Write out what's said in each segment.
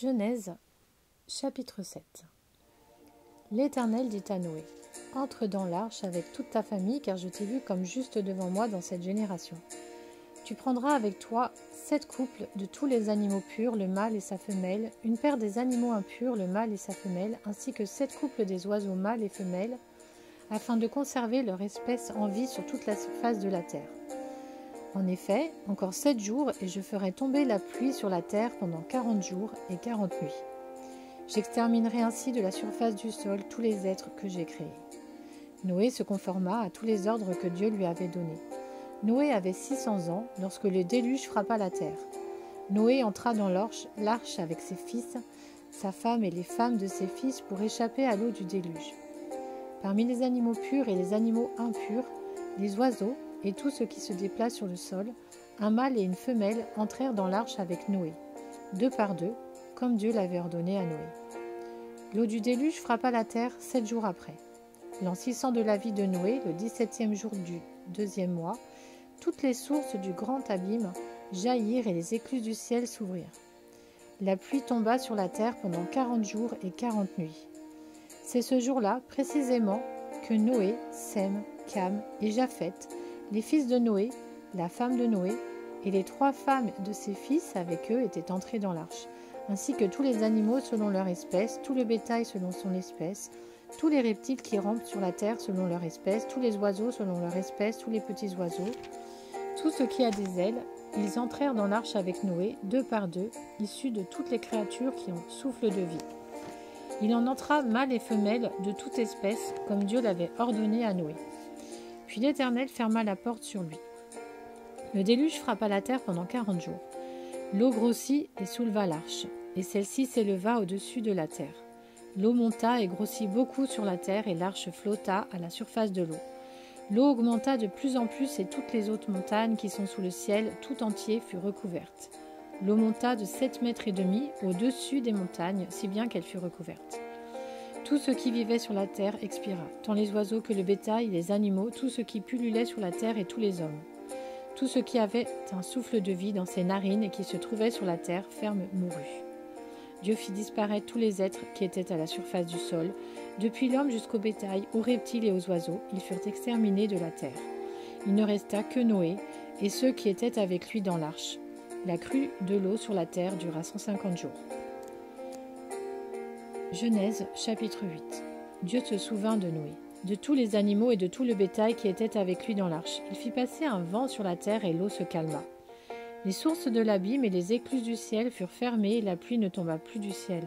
Genèse, chapitre 7. L'Éternel dit à Noé, « Entre dans l'arche avec toute ta famille, car je t'ai vu comme juste devant moi dans cette génération. Tu prendras avec toi 7 couples de tous les animaux purs, le mâle et sa femelle, une paire des animaux impurs, le mâle et sa femelle, ainsi que 7 couples des oiseaux mâles et femelles, afin de conserver leur espèce en vie sur toute la surface de la terre. En effet, encore 7 jours, et je ferai tomber la pluie sur la terre pendant 40 jours et 40 nuits. J'exterminerai ainsi de la surface du sol tous les êtres que j'ai créés. » Noé se conforma à tous les ordres que Dieu lui avait donnés. Noé avait 600 ans lorsque le déluge frappa la terre. Noé entra dans l'arche avec ses fils, sa femme et les femmes de ses fils pour échapper à l'eau du déluge. Parmi les animaux purs et les animaux impurs, les oiseaux et tout ce qui se déplace sur le sol, un mâle et une femelle entrèrent dans l'arche avec Noé, 2 par 2, comme Dieu l'avait ordonné à Noé. L'eau du déluge frappa la terre 7 jours après. L'an 600 de la vie de Noé, le 17e jour du 2e mois, toutes les sources du grand abîme jaillirent et les écluses du ciel s'ouvrirent. La pluie tomba sur la terre pendant 40 jours et 40 nuits. C'est ce jour-là, précisément, que Noé, Sem, Cam et Japheth, les fils de Noé, la femme de Noé, et les 3 femmes de ses fils avec eux étaient entrés dans l'arche, ainsi que tous les animaux selon leur espèce, tout le bétail selon son espèce, tous les reptiles qui rampent sur la terre selon leur espèce, tous les oiseaux selon leur espèce, tous les petits oiseaux, tout ce qui a des ailes. Ils entrèrent dans l'arche avec Noé, 2 par 2, issus de toutes les créatures qui ont souffle de vie. Il en entra mâle et femelle de toute espèce, comme Dieu l'avait ordonné à Noé. Puis l'Éternel ferma la porte sur lui. Le déluge frappa la terre pendant 40 jours. L'eau grossit et souleva l'arche, et celle-ci s'éleva au-dessus de la terre. L'eau monta et grossit beaucoup sur la terre, et l'arche flotta à la surface de l'eau. L'eau augmenta de plus en plus, et toutes les hautes montagnes qui sont sous le ciel tout entier furent recouvertes. L'eau monta de 7 mètres et demi au-dessus des montagnes, si bien qu'elle fut recouverte. Tout ce qui vivait sur la terre expira, tant les oiseaux que le bétail, les animaux, tout ce qui pullulait sur la terre et tous les hommes. Tout ce qui avait un souffle de vie dans ses narines et qui se trouvait sur la terre ferme mourut. Dieu fit disparaître tous les êtres qui étaient à la surface du sol, depuis l'homme jusqu'au bétail, aux reptiles et aux oiseaux, ils furent exterminés de la terre. Il ne resta que Noé et ceux qui étaient avec lui dans l'arche. La crue de l'eau sur la terre dura 150 jours. Genèse, chapitre 8. Dieu se souvint de Noé, de tous les animaux et de tout le bétail qui étaient avec lui dans l'arche. Il fit passer un vent sur la terre et l'eau se calma. Les sources de l'abîme et les écluses du ciel furent fermées et la pluie ne tomba plus du ciel.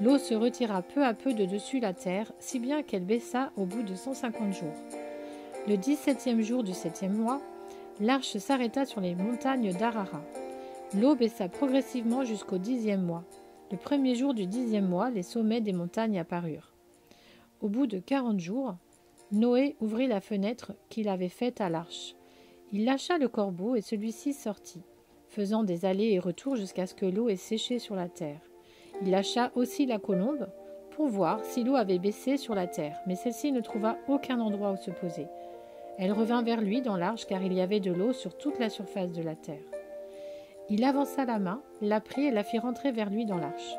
L'eau se retira peu à peu de dessus la terre, si bien qu'elle baissa au bout de 150 jours. Le 17e jour du 7e mois, l'arche s'arrêta sur les montagnes d'Ararat. L'eau baissa progressivement jusqu'au 10e mois. Le premier jour du 10e mois, les sommets des montagnes apparurent. Au bout de 40 jours, Noé ouvrit la fenêtre qu'il avait faite à l'arche. Il lâcha le corbeau et celui-ci sortit, faisant des allers et retours jusqu'à ce que l'eau ait séché sur la terre. Il lâcha aussi la colombe pour voir si l'eau avait baissé sur la terre, mais celle-ci ne trouva aucun endroit où se poser. Elle revint vers lui dans l'arche car il y avait de l'eau sur toute la surface de la terre. Il avança la main, la prit et la fit rentrer vers lui dans l'arche.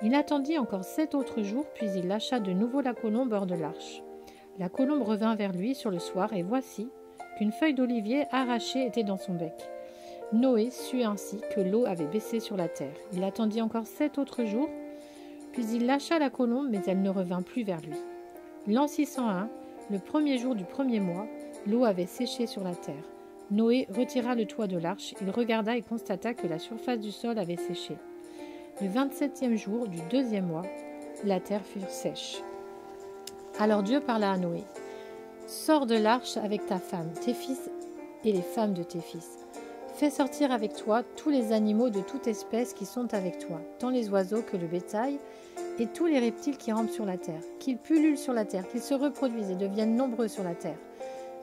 Il attendit encore 7 autres jours, puis il lâcha de nouveau la colombe hors de l'arche. La colombe revint vers lui sur le soir, et voici qu'une feuille d'olivier arrachée était dans son bec. Noé sut ainsi que l'eau avait baissé sur la terre. Il attendit encore 7 autres jours, puis il lâcha la colombe, mais elle ne revint plus vers lui. L'an 601, le premier jour du premier mois, l'eau avait séché sur la terre. Noé retira le toit de l'arche, il regarda et constata que la surface du sol avait séché. Le 27e jour du 2e mois, la terre fut sèche. Alors Dieu parla à Noé. « Sors de l'arche avec ta femme, tes fils et les femmes de tes fils. Fais sortir avec toi tous les animaux de toute espèce qui sont avec toi, tant les oiseaux que le bétail, et tous les reptiles qui rampent sur la terre, qu'ils pullulent sur la terre, qu'ils se reproduisent et deviennent nombreux sur la terre. »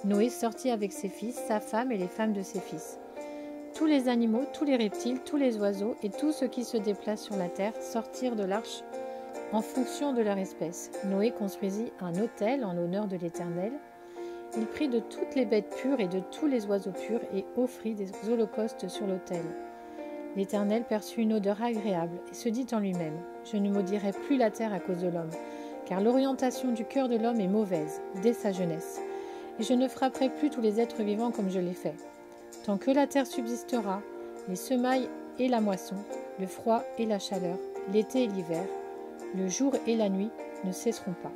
Noé sortit avec ses fils, sa femme et les femmes de ses fils. Tous les animaux, tous les reptiles, tous les oiseaux et tout ce qui se déplace sur la terre sortirent de l'arche en fonction de leur espèce. Noé construisit un autel en l'honneur de l'Éternel. Il prit de toutes les bêtes pures et de tous les oiseaux purs et offrit des holocaustes sur l'autel. L'Éternel perçut une odeur agréable et se dit en lui-même, « Je ne maudirai plus la terre à cause de l'homme, car l'orientation du cœur de l'homme est mauvaise, dès sa jeunesse. Et je ne frapperai plus tous les êtres vivants comme je l'ai fait. Tant que la terre subsistera, les semailles et la moisson, le froid et la chaleur, l'été et l'hiver, le jour et la nuit ne cesseront pas.